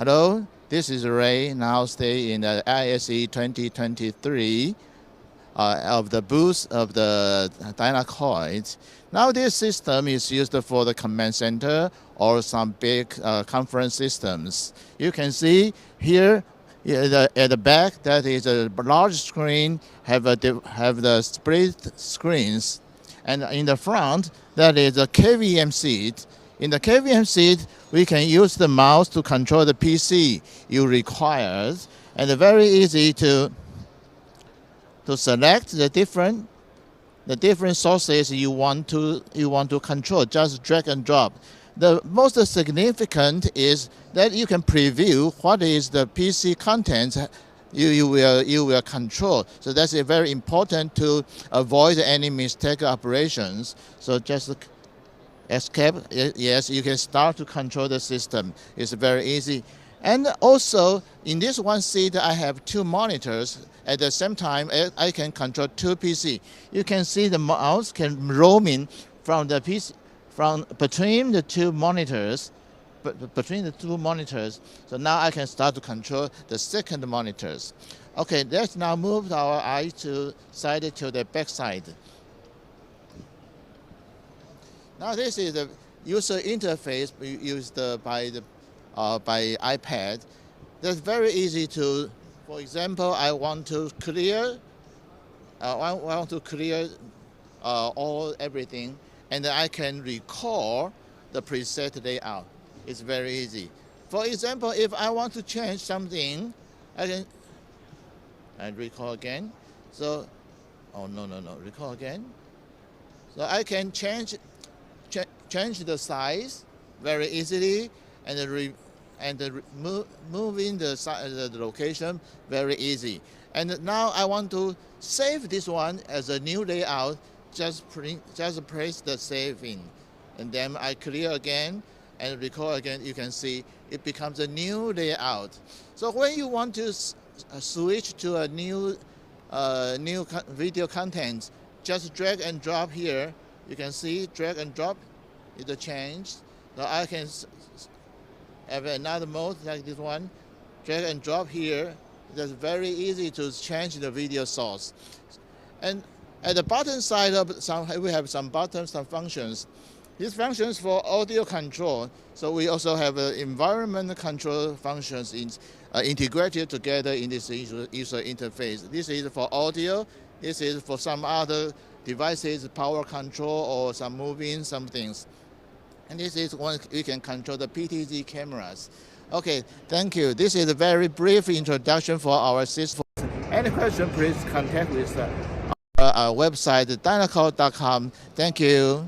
Hello, this is Ray, now stay in the ISE 2023 of the booth of the Danacoid. Now this system is used for the command center or some big conference systems. You can see here at the back that is a large screen have the split screens, and in the front that is a KVM seat. In the KVM seat, we can use the mouse to control the PC you require, and very easy to select the different sources you want to control. Just drag and drop. The most significant is that you can preview what is the PC content you will control. So that's very important to avoid any mistake operations. So just escape. Yes, you can start to control the system. It's very easy. And also, in this one seat, I have two monitors. At the same time, I can control two PC. You can see the mouse can roaming from the PC, between the two monitors. So now I can start to control the second monitors. Okay, let's now move our eye to the back side. Now this is the user interface used by iPad. That's very easy to. For example, I want to clear everything, and then I can recall the preset layout. It's very easy. For example, if I want to change something, I recall again. So, recall again. So I can change the size very easily, and moving the location very easy. And now I want to save this one as a new layout. Just press the save in, and then I clear again and record again. You can see it becomes a new layout. So when you want to switch to a new video content, just drag and drop here. You can see drag and drop is the change. Now I can have another mode like this one, drag and drop here. It's very easy to change the video source. And at the bottom side we have some buttons, some functions. These functions for audio control. So we also have environment control functions integrated together in this user interface. This is for audio. This is for some other devices, power control or some moving some things. And this is one you can control the PTZ cameras. Okay, thank you. This is a very brief introduction for our system. Any question, please contact with our website, danacoid.com. Thank you.